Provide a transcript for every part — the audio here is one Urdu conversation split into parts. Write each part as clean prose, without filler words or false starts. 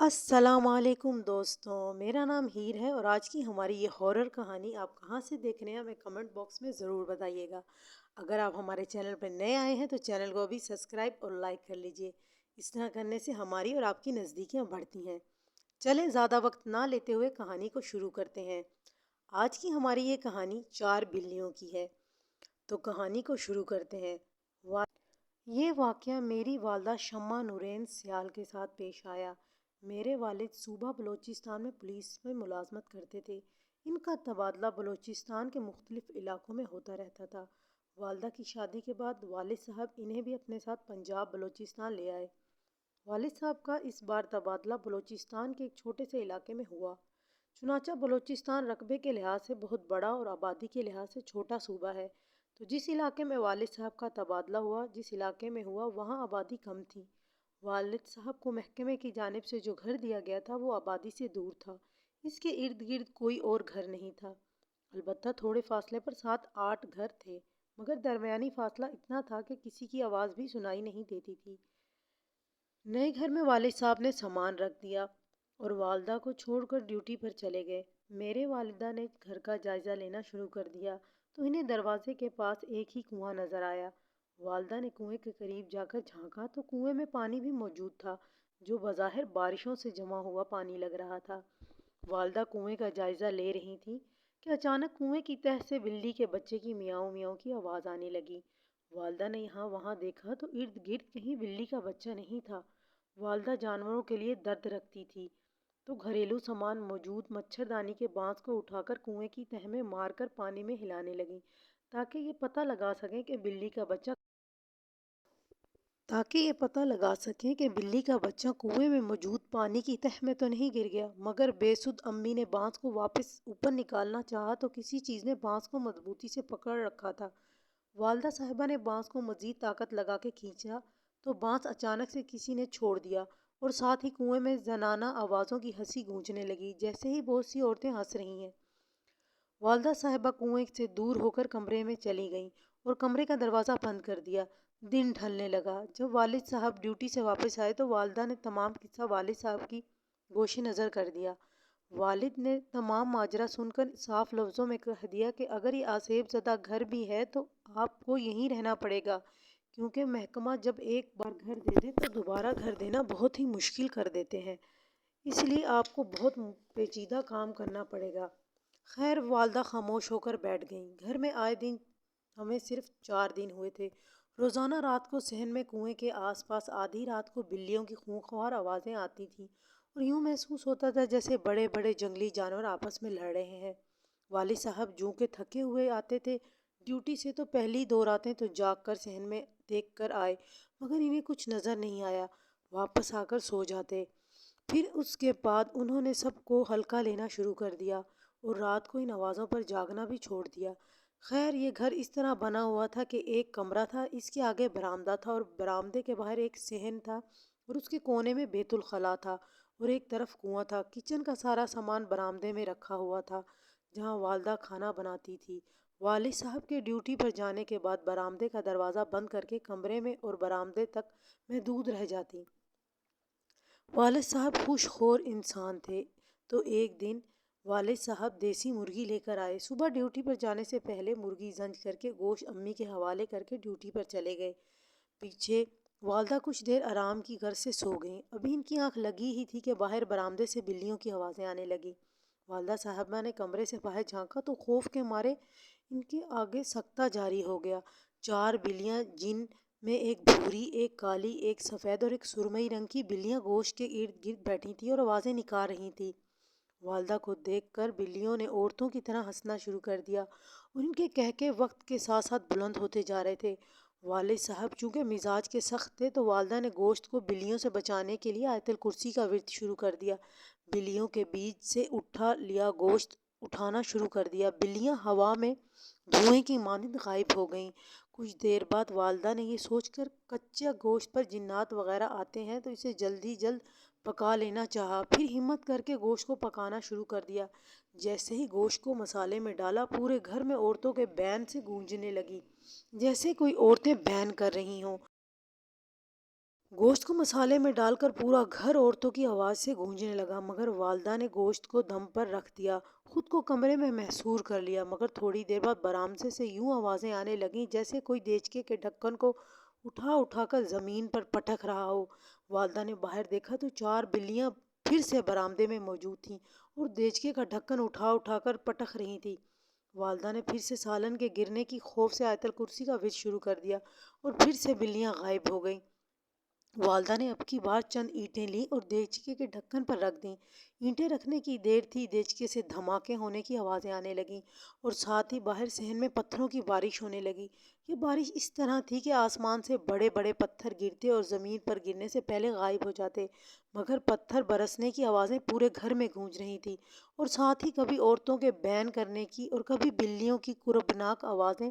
السلام علیکم دوستوں، میرا نام ہیر ہے اور آج کی ہماری یہ ہارر کہانی آپ کہاں سے دیکھ رہے ہیں ہمیں کمنٹ باکس میں ضرور بتائیے گا۔ اگر آپ ہمارے چینل پر نئے آئے ہیں تو چینل کو ابھی سبسکرائب اور لائک کر لیجئے۔ اس طرح کرنے سے ہماری اور آپ کی نزدیکیاں بڑھتی ہیں۔ چلیں زیادہ وقت نہ لیتے ہوئے کہانی کو شروع کرتے ہیں۔ آج کی ہماری یہ کہانی 4 بلیوں کی ہے، تو کہانی کو شروع کرتے ہیں۔ یہ واقعہ میری والدہ شمع نورین سیال کے ساتھ پیش آیا۔ میرے والد صوبہ بلوچستان میں پولیس میں ملازمت کرتے تھے۔ ان کا تبادلہ بلوچستان کے مختلف علاقوں میں ہوتا رہتا تھا۔ والدہ کی شادی کے بعد والد صاحب انہیں بھی اپنے ساتھ پنجاب بلوچستان لے آئے۔ والد صاحب کا اس بار تبادلہ بلوچستان کے ایک چھوٹے سے علاقے میں ہوا۔ چنانچہ بلوچستان رقبے کے لحاظ سے بہت بڑا اور آبادی کے لحاظ سے چھوٹا صوبہ ہے، تو جس علاقے میں والد صاحب کا تبادلہ ہوا، جس علاقے میں ہوا، وہاں آبادی کم تھی۔ والد صاحب کو محکمے کی جانب سے جو گھر دیا گیا تھا وہ آبادی سے دور تھا۔ اس کے ارد گرد کوئی اور گھر نہیں تھا، البتہ تھوڑے فاصلے پر 7-8 گھر تھے، مگر درمیانی فاصلہ اتنا تھا کہ کسی کی آواز بھی سنائی نہیں دیتی تھی۔ نئے گھر میں والد صاحب نے سامان رکھ دیا اور والدہ کو چھوڑ کر ڈیوٹی پر چلے گئے۔ میرے والدہ نے گھر کا جائزہ لینا شروع کر دیا تو انہیں دروازے کے پاس ایک ہی کنواں نظر آیا۔ والدہ نے کنویں کے قریب جا کر جھانکا تو کنویں میں پانی بھی موجود تھا، جو بظاہر بارشوں سے جمع ہوا پانی لگ رہا تھا۔ والدہ کنویں کا جائزہ لے رہی تھیں کہ اچانک کنویں کی تہہ سے بلی کے بچے کی میاؤں میاؤں کی آواز آنے لگی۔ والدہ نے یہاں وہاں دیکھا تو ارد گرد کہیں بلی کا بچہ نہیں تھا۔ والدہ جانوروں کے لیے درد رکھتی تھی، تو گھریلو سامان موجود مچھردانی کے بانس کو اٹھا کر کنویں کی تہہ میں مار کر پانی میں ہلانے لگیں تاکہ یہ پتہ لگا سکیں کہ بلی کا بچہ کنویں میں موجود پانی کی تہہ میں تو نہیں گر گیا۔ مگر بے سدھ امی نے بانس کو واپس اوپر نکالنا چاہا تو کسی چیز نے بانس کو مضبوطی سے پکڑ رکھا تھا۔ والدہ صاحبہ نے بانس کو مزید طاقت لگا کے کھینچا تو بانس اچانک سے کسی نے چھوڑ دیا اور ساتھ ہی کنویں میں زنانہ آوازوں کی ہنسی گونجنے لگی، جیسے ہی بہت سی عورتیں ہنس رہی ہیں۔ والدہ صاحبہ کنویں سے دور ہو کر کمرے میں چلی گئیں اور کمرے کا دروازہ بند کر دیا۔ دن ڈھلنے لگا۔ جب والد صاحب ڈیوٹی سے واپس آئے تو والدہ نے تمام قصہ والد صاحب کی گوش نظر کر دیا۔ والد نے تمام ماجرا سن کر صاف لفظوں میں کہہ دیا کہ اگر یہ آسیب زدہ گھر بھی ہے تو آپ کو یہیں رہنا پڑے گا، کیونکہ محکمہ جب ایک بار گھر دے دے تو دوبارہ گھر دینا بہت ہی مشکل کر دیتے ہیں، اس لیے آپ کو بہت پیچیدہ کام کرنا پڑے گا۔ خیر، والدہ خاموش ہو کر بیٹھ گئیں۔ گھر میں آئے دن ہمیں صرف 4 دن ہوئے تھے۔ روزانہ رات کو صحن میں کنویں کے آس پاس آدھی رات کو بلیوں کی خونخوار آوازیں آتی تھیں اور یوں محسوس ہوتا تھا جیسے بڑے بڑے جنگلی جانور آپس میں لڑ رہے ہیں۔ والد صاحب جوں کہ تھکے ہوئے آتے تھے ڈیوٹی سے، تو پہلی 2 راتیں تو جاگ کر صحن میں دیکھ کر آئے، مگر انہیں کچھ نظر نہیں آیا، واپس آ کر سو جاتے۔ پھر اس کے بعد انہوں نے سب کو ہلکا لینا شروع کر دیا اور رات کو ان آوازوں پر جاگنا بھی چھوڑ دیا۔ خیر، یہ گھر اس طرح بنا ہوا تھا کہ ایک کمرہ تھا، اس کے آگے برآمدہ تھا اور برآمدے کے باہر ایک صحن تھا اور اس کے کونے میں بیت الخلاء تھا اور ایک طرف کنواں تھا۔ کچن کا سارا سامان برآمدے میں رکھا ہوا تھا جہاں والدہ کھانا بناتی تھی۔ والد صاحب کے ڈیوٹی پر جانے کے بعد برآمدے کا دروازہ بند کر کے کمرے میں اور برآمدے تک محدود رہ جاتی۔ والد صاحب خوش خور انسان تھے، تو ایک دن والد صاحب دیسی مرغی لے کر آئے۔ صبح ڈیوٹی پر جانے سے پہلے مرغی زنج کر کے گوشت امی کے حوالے کر کے ڈیوٹی پر چلے گئے۔ پیچھے والدہ کچھ دیر آرام کی غرض سے سو گئیں۔ ابھی ان کی آنکھ لگی ہی تھی کہ باہر برآمدے سے بلیوں کی آوازیں آنے لگیں۔ والدہ صاحبہ نے کمرے سے باہر جھانکا تو خوف کے مارے ان کے آگے سکتہ جاری ہو گیا۔ 4 بلیاں، جن میں ایک بھوری، ایک کالی، ایک سفید اور ایک سرمئی رنگ کی بلیاں گوشت کے ارد گرد بیٹھی تھیں اور آوازیں نکال رہی تھیں۔ والدہ کو دیکھ کر بلیوں نے عورتوں کی طرح ہنسنا شروع کر دیا اور ان کے کہکے وقت کے ساتھ ساتھ بلند ہوتے جا رہے تھے۔ والد صاحب چونکہ مزاج کے سخت تھے تو والدہ نے گوشت کو بلیوں سے بچانے کے لیے آیت الکرسی کا ورد شروع کر دیا۔ بلیوں کے بیچ سے اٹھا لیا گوشت اٹھانا شروع کر دیا۔ بلیاں ہوا میں دھوئیں کی مانند غائب ہو گئیں۔ کچھ دیر بعد والدہ نے یہ سوچ کر کچے گوشت پر جنات وغیرہ آتے ہیں تو اسے جلد ہی جلد پکا لینا چاہا، پھر ہمت کر کے گوشت کو پکانا شروع کر دیا۔ جیسے ہی گوشت کو مسالے میں ڈالا، پورے گھر میں عورتوں کے بین سے گونجنے لگی، جیسے کوئی عورتیں بین کر رہی ہوں۔ گوشت کو مسالے میں ڈال کر پورا گھر عورتوں کی آواز سے گونجنے لگا، مگر والدہ نے گوشت کو دم پر رکھ دیا، خود کو کمرے میں محصور کر لیا۔ مگر تھوڑی دیر بعد برآمدے سے یوں آوازیں آنے لگیں جیسے کوئی دیچکے کے ڈھکن کو اٹھا اٹھا کر زمین پر پٹک رہا ہو۔ والدہ نے باہر دیکھا تو 4 بلیاں پھر سے برآمدے میں موجود تھیں اور دیچکے کا ڈھکن اٹھا اٹھا کر پٹک رہی تھیں۔ والدہ نے پھر سے سالن کے گرنے کی خوف سے آیت الکرسی کا ورد شروع کر دیا اور پھر سے بلیاں غائب ہو گئیں۔ والدہ نے اب کی بار چند اینٹیں لیں اور دیچکے کے ڈھکن پر رکھ دیں۔ اینٹیں رکھنے کی دیر تھی، دیچکے سے دھماکے ہونے کی آوازیں آنے لگیں اور ساتھ ہی باہر صحن میں پتھروں کی بارش ہونے لگی۔ یہ بارش اس طرح تھی کہ آسمان سے بڑے بڑے پتھر گرتے اور زمین پر گرنے سے پہلے غائب ہو جاتے، مگر پتھر برسنے کی آوازیں پورے گھر میں گونج رہی تھیں اور ساتھ ہی کبھی عورتوں کے بین کرنے کی اور کبھی بلیوں کی کربناک آوازیں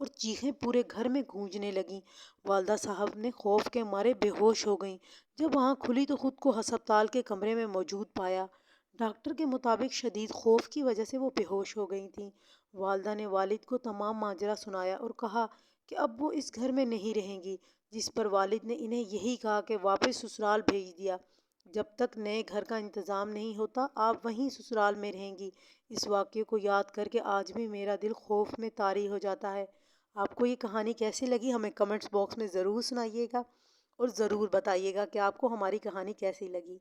اور چیخیں پورے گھر میں گونجنے لگیں۔ والدہ صاحب نے خوف کے مارے بے ہوش ہو گئیں۔ جب آنکھ کھلی تو خود کو ہسپتال کے کمرے میں موجود پایا۔ ڈاکٹر کے مطابق شدید خوف کی وجہ سے وہ بے ہوش ہو گئی تھیں۔ والدہ نے والد کو تمام ماجرا سنایا اور کہا کہ اب وہ اس گھر میں نہیں رہیں گی، جس پر والد نے انہیں یہی کہا کہ واپس سسرال بھیج دیا۔ جب تک نئے گھر کا انتظام نہیں ہوتا آپ وہیں سسرال میں رہیں گی۔ اس واقعے کو یاد کر کے آج بھی میرا دل خوف میں طاری ہو جاتا ہے۔ آپ کو یہ کہانی کیسی لگی ہمیں کمنٹس باکس میں ضرور سنائیے گا اور ضرور بتائیے گا کہ آپ کو ہماری کہانی کیسی لگی۔